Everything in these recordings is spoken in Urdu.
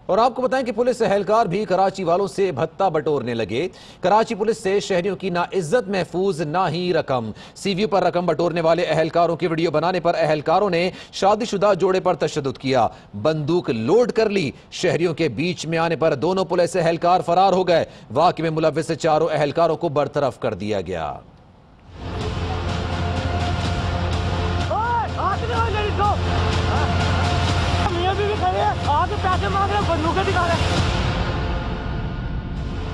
اور آپ کو بتائیں کہ پولیس اہلکار بھی کراچی والوں سے بھتہ بٹورنے لگے۔ کراچی پولیس سے شہریوں کی نہ عزت محفوظ نہ ہی رقم۔ سی ویو پر رقم بٹورنے والے اہلکاروں کی ویڈیو بنانے پر اہلکاروں نے شادی شدہ جوڑے پر تشدد کیا، بندوق لوڈ کر لی۔ شہریوں کے بیچ میں آنے پر دونوں پولیس اہلکار فرار ہو گئے۔ واقعے میں ملوث چاروں اہلکاروں کو برطرف کر دیا گیا۔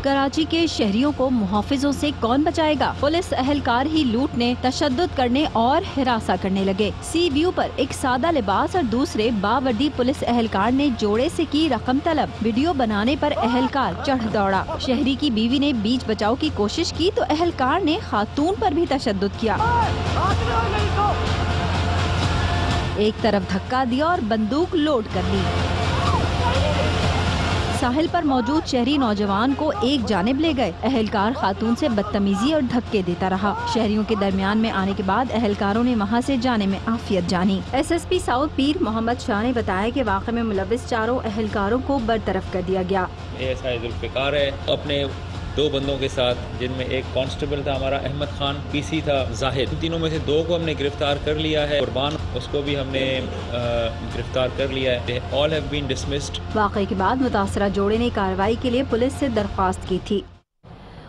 کراچی کے شہریوں کو محافظوں سے کون بچائے گا؟ پولیس اہلکار ہی لوٹنے، تشدد کرنے اور ہراساں کرنے لگے۔ سی ویو پر ایک سادہ لباس اور دوسرے باوردی پولیس اہلکار نے جوڑے سے کی رقم طلب۔ ویڈیو بنانے پر اہلکار چڑھ دوڑا۔ شہری کی بیوی نے بیچ بچاؤ کی کوشش کی تو اہلکار نے خاتون پر بھی تشدد کیا۔ ایک طرف دھکا دیا اور بندوق لوڈ کر لی۔ ساحل پر موجود شہری نوجوان کو ایک جانب لے گئے۔ اہلکار خاتون سے بدتمیزی اور دھکے دیتا رہا۔ شہریوں کے درمیان میں آنے کے بعد اہلکاروں نے وہاں سے جانے میں عافیت جانی۔ ایس ایس پی ساؤتھ پیر محمد شاہ نے بتایا کہ واقعے میں ملوث چاروں اہلکاروں کو برطرف کر دیا گیا۔ ASI ذوالفقار ہے اپنے 2 بندوں کے ساتھ، جن میں ایک کانسٹیبل تھا ہمارا احمد خان، PC تھا زاہد۔ ان تینوں میں سے 2 کو ہم نے گرفتار کر لیا ہے۔ قربان اس کو بھی ہم نے گرفتار کر لیا ہے۔ All have been dismissed۔ واقعے کے بعد متاثرہ جوڑے نے کارروائی کے لیے پولیس سے درخواست کی تھی۔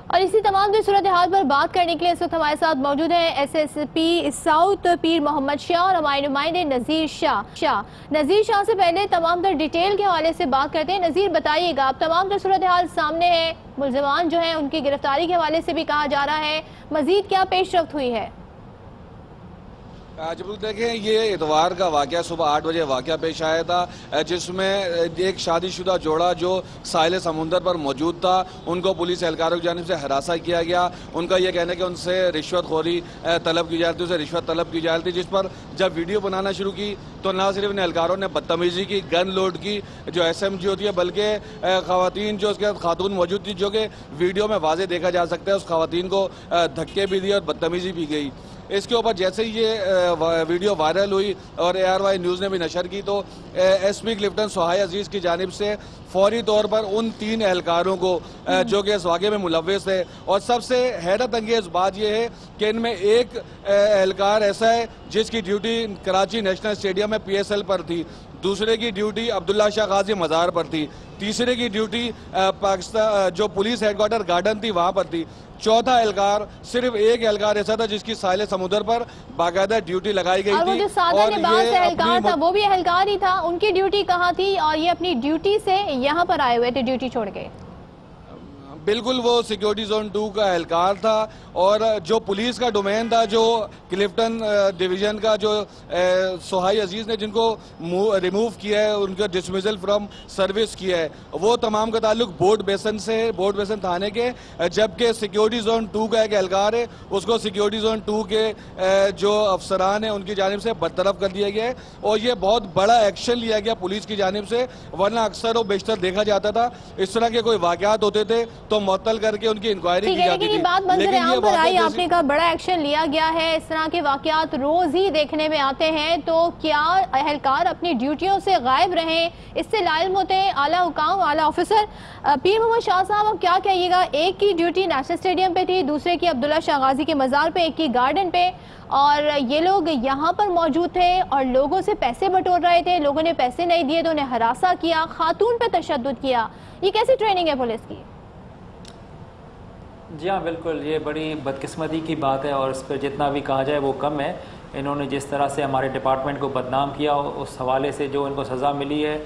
اور اسی تمام صورتحال پر بات کرنے کے لیے اس وقت ہمارے ساتھ موجود ہیں SSP ساؤتھ پیر محمد شاہ اور ہمارے نمائندے نذیر شاہ سے پہلے تمام تر ڈیٹیل کے حوالے سے بات کرتے ہیں۔ نذیر بتائیے گا، اب تمام تر صورتحال سامنے ہے، ملزمان جو ہیں ان کی گرفتاری کے حوالے سے بھی کہا جا رہا ہے، مزید کیا پیش رفت ہوئی ہے؟ جب دیکھیں، یہ اتوار کا واقعہ صبح 8 بجے واقعہ پیش آیا تھا، جس میں ایک شادی شدہ جوڑا جو ساحل سمندر پر موجود تھا، ان کو پولیس اہلکاروں کی جانب سے ہراساں کیا گیا۔ ان کا یہ کہنا ہے کہ ان سے رشوت خوری طلب کی جاتی تھی، اسے رشوت طلب کی جاتی تھی، جس پر جب ویڈیو بنانا شروع کی تو نہ صرف ان اہلکاروں نے بدتمیزی کی، گن لوڈ کی جو SMG ہوتی ہے، بلکہ خواتین جو اس کے ساتھ خاتون موجود تھی، جو کہ ویڈیو میں واضح دیکھا جا سکتا ہے، اس خواتین کو دھکے بھی دیے اور بدتمیزی بھی گئی۔ اس کے اوپر جیسے ہی یہ ویڈیو وائرل ہوئی اور ARY نیوز نے بھی نشر کی تو SP کلفٹن سہائی عزیز کی جانب سے فوری طور پر ان 3 اہلکاروں کو جو کہ اس واقعے میں ملوث ہے، اور سب سے حیرت انگیز بات یہ ہے کہ ان میں ایک اہلکار ایسا ہے جس کی ڈیوٹی کراچی نیشنل اسٹیڈیم میں PSL پر تھی، دوسرے کی ڈیوٹی عبداللہ شاہ غازی مزار پر تھی، تیسرے کی ڈیوٹی پاکستان جو پولیس ہیڈ کوارٹر گارڈن تھی وہاں پر تھی، چوتھا اہلکار صرف ایک اہلکار ایسا تھا جس کی ساحل سمندر پر باقاعدہ ڈیوٹی لگائی گئی تھی۔ اور وہ جو سادہ لباس اہلکار تھا وہ بھی اہلکار ہی تھا، ان کی ڈیوٹی کہاں تھی اور یہ اپنی ڈیوٹی سے یہاں پر آئے ہوئے تھے ڈیوٹی چھوڑ کے؟ بالکل وہ سیکیورٹی زون 2 کا اہلکار تھا، اور جو پولیس کا ڈومین تھا، جو کلفٹن ڈویژن کا جو سہائی عزیز نے جن کو ریموو کیا ہے، ان کا ڈسمیزل فرام سروس کیا ہے، وہ تمام کا تعلق بورڈ بیسن سے، بورڈ بیسن تھانے کے، جبکہ سیکیورٹی زون 2 کا ایک اہلکار ہے، اس کو سیکیورٹی زون 2 کے جو افسران ہیں ان کی جانب سے برطرف کر دیا گیا ہے، اور یہ بہت بڑا ایکشن لیا گیا پولیس کی جانب سے، ورنہ اکثر و بیشتر دیکھا جاتا تھا اس طرح کے کوئی واقعات ہوتے تھے تو معطل کر کے ان کی انکوائری کی جاتی تھی۔ لیکن یہ بات منظر عام پر آئی، آپ نے کہا بڑا ایکشن لیا گیا ہے، اس طرح کے واقعات روز ہی دیکھنے میں آتے ہیں، تو کیا اہلکار اپنی ڈیوٹیوں سے غائب رہیں، اس سے لا علم ہوتے ہیں اعلیٰ حکام، اعلیٰ آفیسر؟ پیر محمد شاہ صاحب، اب کیا کہیے گا، ایک کی ڈیوٹی نیشنل اسٹیڈیم پہ تھی، دوسرے کی عبداللہ شاہ غازی کے مزار پہ، ایک کی گارڈن پہ، اور یہ لوگ یہاں پر موجود تھے اور لوگوں سے پیسے بٹور رہے تھے، لوگوں نے پیسے نہیں دیے تو انہیں ہراساں کیا، خاتون پہ تشدد کیا، یہ کیسی ٹریننگ ہے پولیس کی؟ جی ہاں، بالکل، یہ بڑی بدقسمتی کی بات ہے اور اس پہ جتنا بھی کہا جائے وہ کم ہے۔ انہوں نے جس طرح سے ہمارے ڈپارٹمنٹ کو بدنام کیا، اس حوالے سے جو ان کو سزا ملی ہے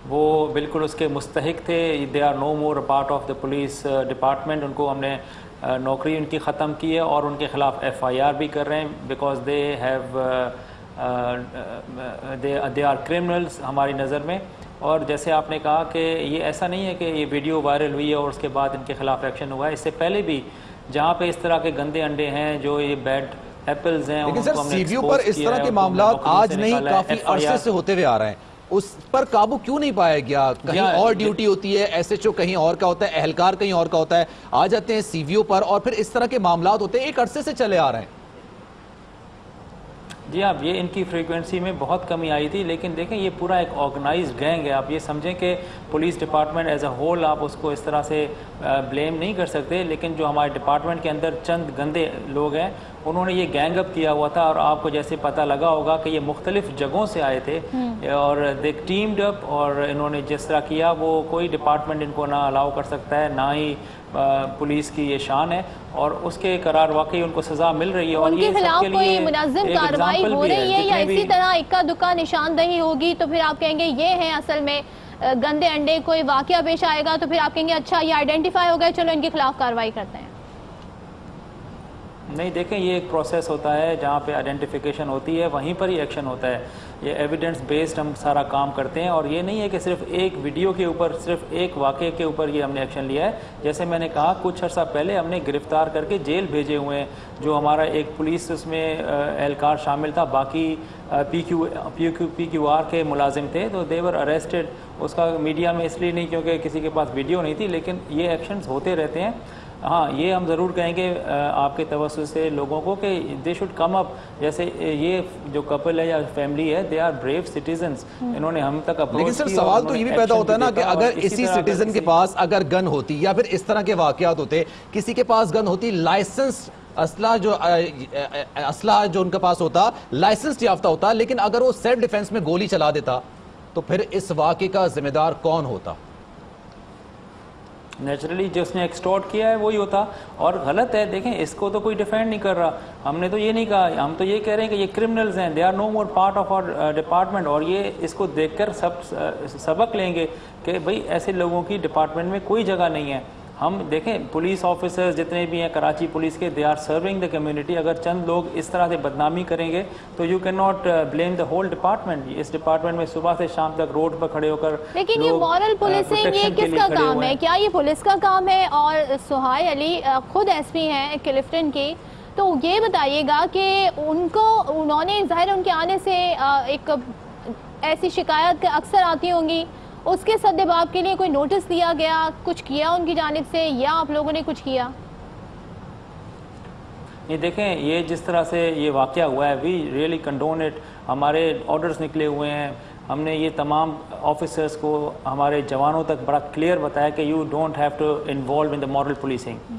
وہ بالکل اس کے مستحق تھے۔ They are no more part of the police department. ان کو ہم نے نوکری ان کی ختم کی ہے اور ان کے خلاف FIR بھی کر رہے ہیں، بیکاز دے آر کرمنلز ہماری نظر میں۔ اور جیسے آپ نے کہا کہ یہ ایسا نہیں ہے کہ یہ ویڈیو وائرل ہوئی ہے اور اس کے بعد ان کے خلاف ایکشن ہوا ہے، اس سے پہلے بھی جہاں پہ اس طرح کے گندے انڈے ہیں، جو یہ بیڈ ایپلز ہیں، لیکن سر سی ویو پر اس طرح کے معاملات آج نہیں، کافی عرصے سے ہوتے ہوئے آ رہے ہیں، اس پر قابو کیوں نہیں پایا گیا؟ کہیں اور ڈیوٹی ہوتی ہے، SHO کہیں اور کا ہوتا ہے، اہلکار کہیں اور کا ہوتا ہے، آ جاتے ہیں سی ویو پر اور پھر اس طرح کے معاملات ہوتے ہیں، ایک عرصے سے چلے آ رہے ہیں۔ جی آپ یہ ان کی فریکوینسی میں بہت کمی آئی تھی، لیکن دیکھیں یہ پورا ایک آرگنائزڈ گینگ ہے. آپ یہ سمجھیں کہ police department as a whole آپ اس کو اس طرح سے بلیم نہیں کر سکتے، لیکن جو ہمارے ڈپارٹمنٹ کے اندر چند گندے لوگ ہیں انہوں نے یہ گینگ اپ کیا ہوا تھا، اور آپ کو جیسے پتہ لگا ہوگا کہ یہ مختلف جگہوں سے آئے تھے اور دے ٹیمڈ اپ، اور انہوں نے جس طرح کیا وہ کوئی ڈپارٹمنٹ ان کو نہ الاؤ کر سکتا ہے، نہ ہی پولیس کی یہ شان ہے، اور اس کے قرار واقعی ان کو سزا مل رہی ہے. اور ان کے خلاف کوئی منظم کارروائی ہو رہی ہے یا اسی طرح اکا دکا نشاندہی ہوگی تو پھر آپ کہیں گے یہ ہیں اصل میں گندے انڈے؟ کوئی واقعہ پیش آئے گا تو پھر آپ کہیں گے اچھا یہ آئیڈینٹیفائی ہو گئے، چلو ان کے خلاف کارروائی کرتے ہیں؟ نہیں، دیکھیں یہ ایک پروسیس ہوتا ہے جہاں پہ آئیڈینٹیفیکیشن ہوتی ہے وہیں پر ہی ایکشن ہوتا ہے. یہ ایویڈنس بیسڈ ہم سارا کام کرتے ہیں، اور یہ نہیں ہے کہ صرف ایک ویڈیو کے اوپر، صرف ایک واقعے کے اوپر یہ ہم نے ایکشن لیا ہے. جیسے میں نے کہا کچھ عرصہ پہلے ہم نے گرفتار کر کے جیل بھیجے ہوئے ہیں جو ہمارا ایک پولیس اس میں اہلکار شامل تھا، باقی پی کیو آر کے ملازم تھے، تو دے ور اریسٹڈ. اس کا میڈیا میں اس لیے نہیں کیونکہ کسی کے پاس ویڈیو نہیں تھی، لیکن یہ ایکشنز ہوتے رہتے ہیں. ہاں یہ ہم ضرور کہیں گے آپ کے توسط سے لوگوں کو کہ دے شوڈ کم اپ. جیسے یہ جو کپل ہے یا فیملی ہے، دے آر بریو سٹیزنز، انہوں نے ہم تک اپروچ کی. لیکن سر سوال تو یہ بھی پیدا ہوتا ہے نا کہ اگر اسی سٹیزن کے پاس اگر گن ہوتی یا پھر اس طرح کے واقعات ہوتے، کسی کے پاس گن ہوتی، لائسنس اسلحہ جو ان کے پاس ہوتا لائسنس یافتہ ہوتا، لیکن اگر وہ سیلف ڈیفense میں گولی چلا دیتا تو پھر اس واقعے کا ذمہ دار کون ہوتا؟ نیچرلی جس نے ایکسٹورٹ کیا ہے وہی ہوتا، اور غلط ہے. دیکھیں اس کو تو کوئی ڈیفینڈ نہیں کر رہا، ہم نے تو یہ نہیں کہا، ہم تو یہ کہہ رہے ہیں کہ یہ کرمنلز ہیں، they are no more part of our department. اور یہ اس کو دیکھ کر سبق لیں گے کہ بھئی ایسے لوگوں کی ڈپارٹمنٹ میں کوئی جگہ نہیں ہے. ہم دیکھیں پولیس آفیسرز جتنے بھی ہیں کراچی پولیس کے، they are serving the community. اگر چند لوگ اس طرح سے بدنامی کریں گے تو you can not blame the whole department. اس ڈپارٹمنٹ میں صبح سے شام تک روڈ پر کھڑے ہو کر، لیکن یہ مورل پولیسنگ یہ کس کا کام ہے؟ کیا یہ پولیس کا کام ہے؟ اور سہیل علی خود ایس پی ہیں کلفٹن کی، تو یہ بتائیے گا کہ انہوں نے ظاہر ان کے آنے سے ایک ایسی شکایت اکثر آتی ہوں گی، اس کے سدباب کے لیے کوئی نوٹس دیا گیا، کچھ کیا ان کی جانب سے، یا آپ لوگوں نے کچھ کیا؟ یہ دیکھیں یہ جس طرح سے یہ واقعہ ہوا ہے، وی ریئلی کنڈون اٹ. ہمارے آرڈرز نکلے ہوئے ہیں، ہم نے یہ تمام آفیسرز کو، ہمارے جوانوں تک بڑا کلیئر بتایا کہ you don't have to involve in the moral policing.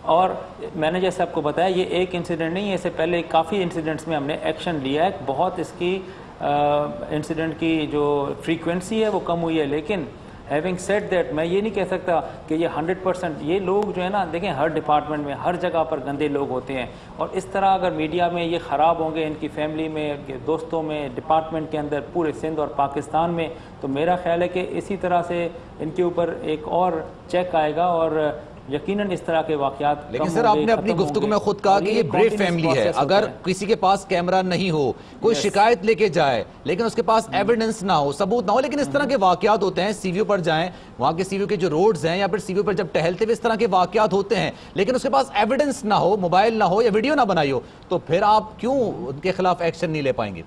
اور میں نے جیسے آپ کو بتایا یہ ایک انسیڈنٹ نہیں ہے، اس سے پہلے کافی انسیڈنٹس میں ہم نے ایکشن لیا ہے. بہت اس کی انسیڈنٹ کی جو فریکوینسی ہے وہ کم ہوئی ہے، لیکن ہیونگ سیڈ دیٹ میں یہ نہیں کہہ سکتا کہ یہ 100%. یہ لوگ جو ہے نا، دیکھیں ہر ڈپارٹمنٹ میں ہر جگہ پر گندے لوگ ہوتے ہیں، اور اس طرح اگر میڈیا میں یہ خراب ہوں گے ان کی فیملی میں، دوستوں میں، ڈپارٹمنٹ کے اندر، پورے سندھ اور پاکستان میں، تو میرا خیال ہے کہ اسی طرح سے ان کے اوپر ایک اور چیک آئے گا، اور یقیناً اس طرح کے واقعات. لیکن سر آپ نے اپنی گفتگو میں خود کہا کہ یہ بریو فیملی ہے. اگر کسی کے پاس کیمرہ نہیں ہو، کوئی شکایت لے کے جائے لیکن اس کے پاس ایویڈنس نہ ہو، ثبوت نہ ہو، لیکن اس طرح کے واقعات ہوتے ہیں، سی ویو پر جائیں، وہاں کے سی ویو کے جو روڈز ہیں یا پھر سی ویو پر جب ٹہلتے ہوئے اس طرح کے واقعات ہوتے ہیں، لیکن اس کے پاس ایویڈنس نہ ہو، موبائل نہ ہو یا ویڈیو نہ بنائی ہو، تو پھر آپ کیوں ان کے خلاف ایکشن نہیں لے پائیں گے؟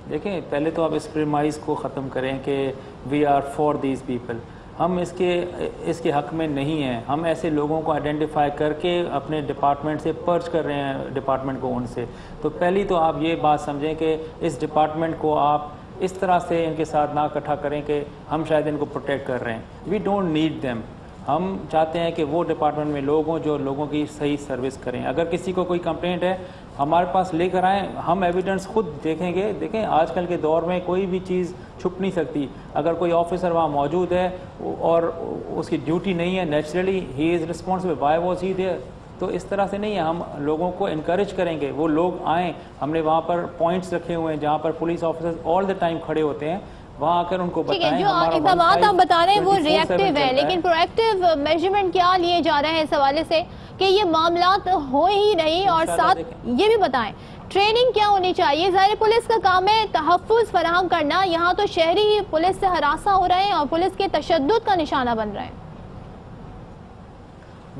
دیکھیں پہلے تو آپ اس پریمائز کو ختم کریں کہ we are for these people. ہم اس کے حق میں نہیں ہیں. ہم ایسے لوگوں کو آئیڈینٹیفائی کر کے اپنے ڈپارٹمنٹ سے پرچ کر رہے ہیں ڈپارٹمنٹ کو ان سے. تو پہلی تو آپ یہ بات سمجھیں کہ اس ڈپارٹمنٹ کو آپ اس طرح سے ان کے ساتھ نہ اکٹھا کریں کہ ہم شاید ان کو پروٹیکٹ کر رہے ہیں. We don't need them. ہم چاہتے ہیں کہ وہ ڈپارٹمنٹ میں لوگ ہوں جو لوگوں کی صحیح سروس کریں. اگر کسی کو کوئی کمپلینٹ ہے ہمارے پاس لے کر آئیں، ہم ایویڈنس خود دیکھیں گے. دیکھیں آج کل کے دور میں کوئی بھی چیز چھپ نہیں سکتی. اگر کوئی آفیسر وہاں موجود ہے اور اس کی ڈیوٹی نہیں ہے، naturally he is responsible, why was he there. تو اس طرح سے نہیں ہے. ہم لوگوں کو انکریج کریں گے وہ لوگ آئیں. ہم نے وہاں پر پوائنٹس رکھے ہوئے ہیں جہاں پر police officers all the time کھڑے ہوتے ہیں، وہاں آ کر ان کو بتائیں. جو اقدامات آپ بتا رہے ہیں وہ ریئیکٹیو ہے، لیکن پرویکٹیو میجرمنٹ کیا لیے جا رہے ہیں اس حوالے سے کہ یہ معاملات ہو ہی نہیں؟ اور ساتھ یہ بھی بتائیں ٹریننگ کیا ہونی چاہیے؟ ظاہر پولیس کا کام ہے تحفظ فراہم کرنا، یہاں تو شہری ہی پولیس سے ہراساں ہو رہے ہیں اور پولیس کے تشدد کا نشانہ بن رہے ہیں.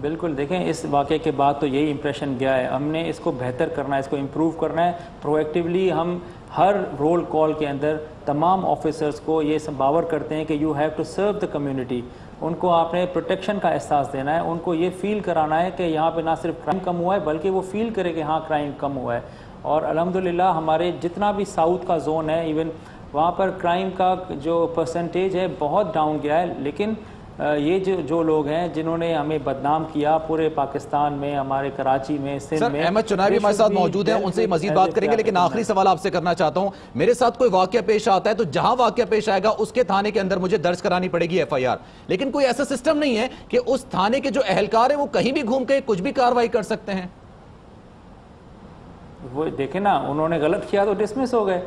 بالکل. دیکھیں اس واقعے کے بعد تو یہی امپریشن گیا ہے. ہم نے اس کو بہتر کرنا ہے، اس کو امپروو کرنا ہے. پرویکٹیولی ہم ہر رول کال کے اندر تمام آفیسرز کو یہ باور کرتے ہیں کہ you have to serve the community. ان کو آپ نے پروٹیکشن کا احساس دینا ہے، ان کو یہ فیل کرانا ہے کہ یہاں پہ نہ صرف کرائم کم ہوا ہے بلکہ وہ فیل کرے کہ ہاں کرائم کم ہوا ہے. اور الحمدللہ ہمارے جتنا بھی ساؤتھ کا زون ہے ایون وہاں پر کرائم کا جو پرسنٹیج ہے بہت ڈاؤن گیا ہے، لیکن یہ جو لوگ ہیں جنہوں نے ہمیں بدنام کیا پورے پاکستان میں، ہمارے کراچی میں، سندھ میں، احمد چنائے ہمارے ساتھ موجود ہیں، ان سے مزید بات کریں گے، لیکن آخری سوال آپ سے کرنا چاہتا ہوں، میرے ساتھ کوئی واقعہ پیش آتا ہے تو جہاں واقعہ پیش آئے گا اس کے تھانے کے اندر مجھے درج کرانی پڑے گی FIR، لیکن کوئی ایسا سسٹم نہیں ہے کہ اس تھانے کے جو اہلکار ہیں وہ کہیں بھی گھوم کے کچھ بھی کارروائی کر سکتے ہیں؟ وہ دیکھیں نا، انہوں نے غلط کیا تو ڈسمس ہو گئے،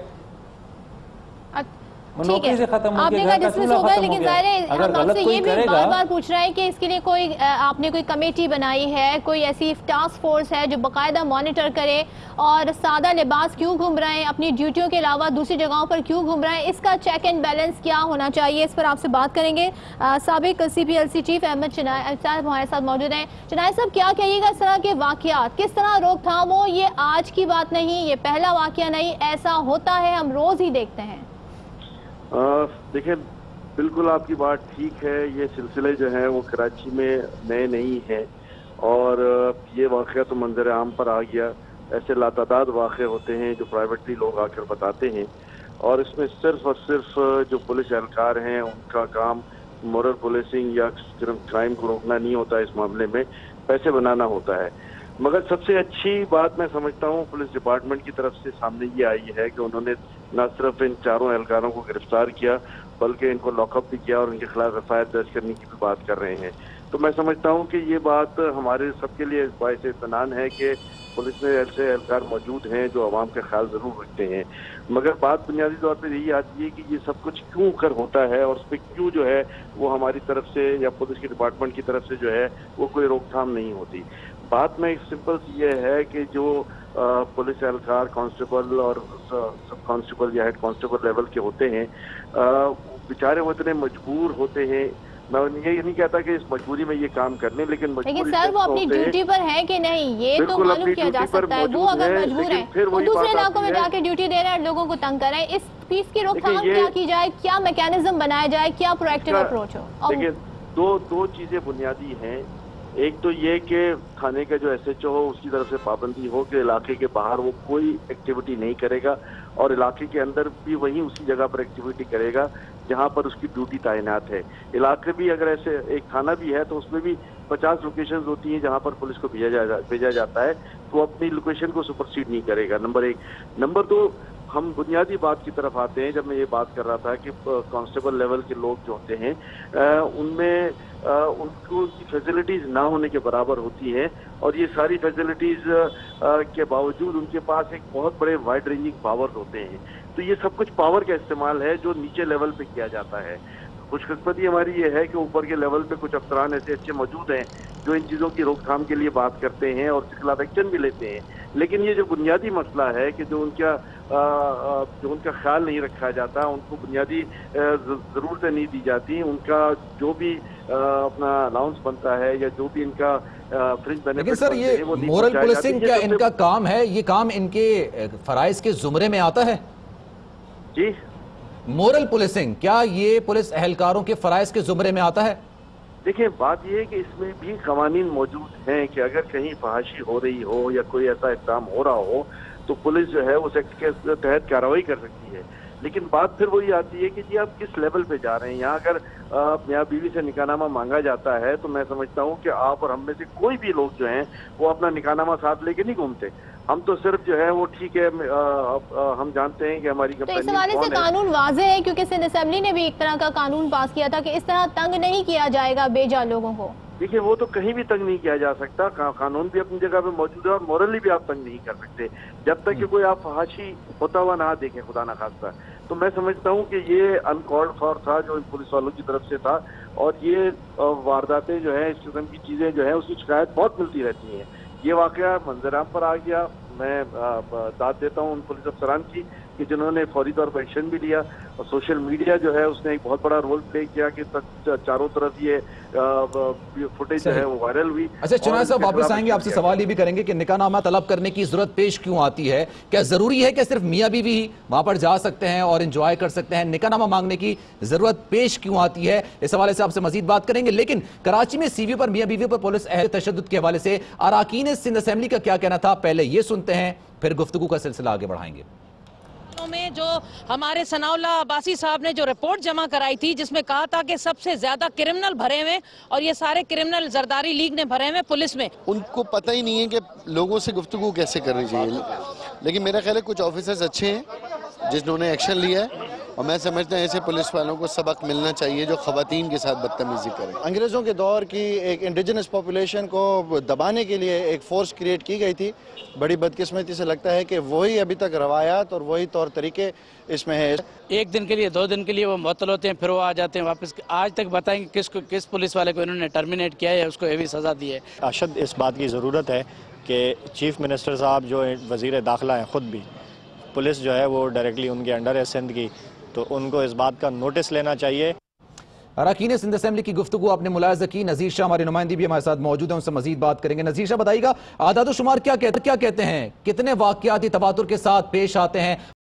ٹھیک ہے، آپ نے کہا ڈسمس ہو گئے، لیکن ظاہر ہے ہم آپ سے یہ بھی بار بار پوچھ رہے ہیں کہ اس کے لیے کوئی آپ نے کوئی کمیٹی بنائی ہے، کوئی ایسی ٹاسک فورس ہے جو باقاعدہ مانیٹر کرے، اور سادہ لباس کیوں گھوم رہے ہیں، اپنی ڈیوٹیوں کے علاوہ دوسری جگہوں پر کیوں گھوم رہے ہیں، اس کا چیک اینڈ بیلنس کیا ہونا چاہیے، اس پر آپ سے بات کریں گے۔ سابق CPLC چیف احمد چنائے صاحب ہمارے ساتھ موجود ہیں۔ چنائے صاحب، کیا کہیے گا اس طرح کے واقعات کس طرح روک تھام ہو؟ یہ آج کی بات نہیں، یہ پہلا واقعہ نہیں، ایسا ہوتا ہے، ہم روز ہی دیکھتے ہیں۔ دیکھیں، بالکل آپ کی بات ٹھیک ہے، یہ سلسلے جو ہیں وہ کراچی میں نئے نہیں ہیں، اور یہ واقعہ تو منظر عام پر آ گیا۔ ایسے لاتعداد واقع ہوتے ہیں جو پرائیویٹلی لوگ آ کر بتاتے ہیں، اور اس میں صرف اور صرف جو پولیس اہلکار ہیں ان کا کام مورل پولیسنگ یا کرائم کو روکنا نہیں ہوتا، اس معاملے میں پیسے بنانا ہوتا ہے۔ مگر سب سے اچھی بات میں سمجھتا ہوں پولیس ڈپارٹمنٹ کی طرف سے سامنے یہ آئی ہے کہ انہوں نے نہ صرف ان چاروں اہلکاروں کو گرفتار کیا بلکہ ان کو لاک اپ بھی کیا، اور ان کے خلاف FIR درج کرنے کی بھی بات کر رہے ہیں۔ تو میں سمجھتا ہوں کہ یہ بات ہمارے سب کے لیے باعث اطمینان ہے کہ پولیس میں ایسے اہلکار موجود ہیں جو عوام کا خیال ضرور رکھتے ہیں۔ مگر بات بنیادی طور پہ یہی آتی ہے کہ یہ سب کچھ کیوں کر ہوتا ہے، اور اس پہ کیوں جو ہے وہ ہماری طرف سے یا پولیس کے ڈپارٹمنٹ کی طرف سے جو ہے وہ کوئی روک تھام نہیں ہوتی۔ بات میں سمپل سی یہ ہے کہ جو پولیس اہلکار کانسٹیبل اور سب کانسٹیبل یا ہیڈ کانسٹیبل لیول کے ہوتے ہیں، بیچارے وہ اتنے مجبور ہوتے ہیں، میں یہ نہیں کہتا کہ اس مجبوری میں یہ کام کر لیں، لیکن سر وہ اپنی ڈیوٹی پر ہے کہ نہیں یہ تو معلوم کیا جا سکتا ہے۔ وہ اگر مجبور ہیں وہ دوسرے علاقوں میں جا کے ڈیوٹی دے رہے ہیں، لوگوں کو تنگ کر رہے ہیں، اس پیس کی روک تھام کیا کی جائے، کیا میکینزم بنایا جائے، کیا پرویکٹیو اپروچ ہو؟ دیکھیں، دو چیزیں بنیادی ہیں۔ ایک تو یہ کہ تھانے کا جو SHO ہو اس کی طرف سے پابندی ہو کہ علاقے کے باہر وہ کوئی ایکٹیویٹی نہیں کرے گا، اور علاقے کے اندر بھی وہیں اسی جگہ پر ایکٹیویٹی کرے گا جہاں پر اس کی ڈیوٹی تعینات ہے۔ علاقے بھی اگر ایسے ایک تھانہ بھی ہے تو اس میں بھی 50 لوکیشنز ہوتی ہیں جہاں پر پولیس کو بھیجا جاتا ہے، تو وہ اپنی لوکیشن کو سپرسیڈ نہیں کرے گا، نمبر 1۔ نمبر 2، ہم بنیادی بات کی طرف آتے ہیں۔ جب میں یہ بات کر رہا تھا کہ کانسٹیبل لیول کے لوگ جو ہوتے ہیں ان میں ان کو فیسلٹیز نہ ہونے کے برابر ہوتی ہیں، اور یہ ساری فیسلٹیز کے باوجود ان کے پاس ایک بہت بڑے وائڈ رینجنگ پاور ہوتے ہیں۔ تو یہ سب کچھ پاور کا استعمال ہے جو نیچے لیول پہ کیا جاتا ہے۔ خوش قسمتی ہماری یہ ہے کہ اوپر کے لیول پہ کچھ افسران ایسے اچھے موجود ہیں جو ان چیزوں کی روک تھام کے لیے بات کرتے ہیں اور اس کے خلاف ایکشن بھی لیتے ہیں، لیکن یہ جو بنیادی مسئلہ ہے کہ جو ان کا خیال نہیں رکھا جاتا، ان کو بنیادی ضرورتیں نہیں دی جاتی، ان کا جو بھی اپنا الاؤنس بنتا ہے یا جو بھی ان کا فرنج بینیفٹ، لیکن سر یہ مورل پولیسنگ کیا ان کا کام ہے؟ یہ کام ان کے فرائض کے زمرے میں آتا ہے؟ جی، مورل پولیسنگ کیا یہ پولیس اہلکاروں کے فرائض کے زمرے میں آتا ہے؟ دیکھیں، بات یہ ہے کہ اس میں بھی قوانین موجود ہیں کہ اگر کہیں فحاشی ہو رہی ہو یا کوئی ایسا اقدام ہو رہا ہو تو پولیس جو ہے اس ایکٹ کے تحت کارروائی کر سکتی ہے، لیکن بات پھر وہی آتی ہے کہ جی آپ کس لیول پہ جا رہے ہیں۔ یہاں اگر میاں بیوی سے نکاح نامہ مانگا جاتا ہے تو میں سمجھتا ہوں کہ آپ اور ہم میں سے کوئی بھی لوگ جو ہیں وہ اپنا نکاح نامہ ساتھ لے کے نہیں گھومتے، ہم تو صرف جو ہے وہ ٹھیک ہے، ہم جانتے ہیں کہ ہماری تو اس حوالے سے قانون واضح ہے، کیونکہ سندھ اسمبلی نے بھی ایک طرح کا قانون پاس کیا تھا کہ اس طرح تنگ نہیں کیا جائے گا بے جا لوگوں کو۔ دیکھیے، وہ تو کہیں بھی تنگ نہیں کیا جا سکتا، قانون بھی اپنی جگہ پہ موجود ہے، اور مورلی بھی آپ تنگ نہیں کر سکتے جب تک کہ کوئی آپ فحاشی ہوتا ہوا نہ دیکھیں، خدا نہ خواستہ۔ تو میں سمجھتا ہوں کہ یہ انکالڈ فار تھا جو پولیس والوں کی طرف سے تھا، اور یہ وارداتیں جو ہیں، اس قسم کی چیزیں جو ہیں اس کی شکایت بہت ملتی رہتی ہیں۔ یہ واقعہ منظر عام پر آ گیا، میں داد دیتا ہوں ان پولیس افسران کی کہ جنہوں نے فوری طور پر ایکشن بھی لیا، اور سوشل میڈیا جو ہے اس نے ایک بہت بڑا رول پلے کیا کہ چاروں طرف یہ فوٹیج جو ہے وہ وائرل ہوئی۔ اچھا چنائے صاحب واپس آئیں گے، آپ سے سوال یہ بھی کریں گے کہ نکاح نامہ طلب کرنے کی ضرورت پیش کیوں آتی ہے؟ کیا ضروری ہے کہ صرف میاں بیوی ہی وہاں پر جا سکتے ہیں اور انجوائے کر سکتے ہیں؟ نکاح نامہ مانگنے کی ضرورت پیش کیوں آتی ہے؟ اس حوالے سے آپ سے مزید بات کریں گے، لیکن کراچی میں سی وی پر میاں بیوی پر پولیس اہل تشدد کے حوالے سے اراکین سندھ اسمبلی کا کیا کہنا تھا، پہلے یہ سنتے ہیں پھر گفتگو کا سلسلہ آگے بڑھائیں گے۔ میں جو ہمارے ثناء اللہ عباسی صاحب نے جو رپورٹ جمع کرائی تھی جس میں کہا تھا کہ سب سے زیادہ کرمنل بھرے ہوئے اور یہ سارے کرمنل زرداری لیگ نے بھرے ہوئے پولیس میں، ان کو پتہ ہی نہیں ہے کہ لوگوں سے گفتگو کیسے کرنی چاہیے، لیکن میرا خیال ہے کچھ آفیسرز اچھے ہیں جنہوں نے ایکشن لیا ہے، اور میں سمجھتا ہوں ایسے پولیس والوں کو سبق ملنا چاہیے جو خواتین کے ساتھ بدتمیزی کریں۔ انگریزوں کے دور کی ایک انڈیجنس پاپولیشن کو دبانے کے لیے ایک فورس کریٹ کی گئی تھی، بڑی بدقسمتی سے لگتا ہے کہ وہی ابھی تک روایات اور وہی طور طریقے اس میں ہے۔ ایک دن کے لیے 2 دن کے لیے وہ معطل ہوتے ہیں، پھر وہ آ جاتے ہیں واپس۔ آج تک بتائیں کہ کس پولیس والے کو انہوں نے ٹرمینیٹ کیا ہے، اس کو ایوی سزا دی ہے۔ اشد اس بات کی ضرورت ہے کہ چیف منسٹر صاحب جو وزیر داخلہ ہیں خود بھی، پولیس جو ہے وہ ڈائریکٹلی ان کے انڈر ہے سندھ کی، تو ان کو اس بات کا نوٹس لینا چاہیے۔ اراکین سندھ اسمبلی کی گفتگو آپ نے ملاحظہ کی، نذیر شاہ ہمارے نمائندی بھی ہمارے ساتھ موجود ہیں، ان سے مزید بات کریں گے۔ نذیر شاہ بتائیے گا اعداد و شمار کیا کہتے ہیں، کتنے واقعات تواتر کے ساتھ پیش آتے ہیں؟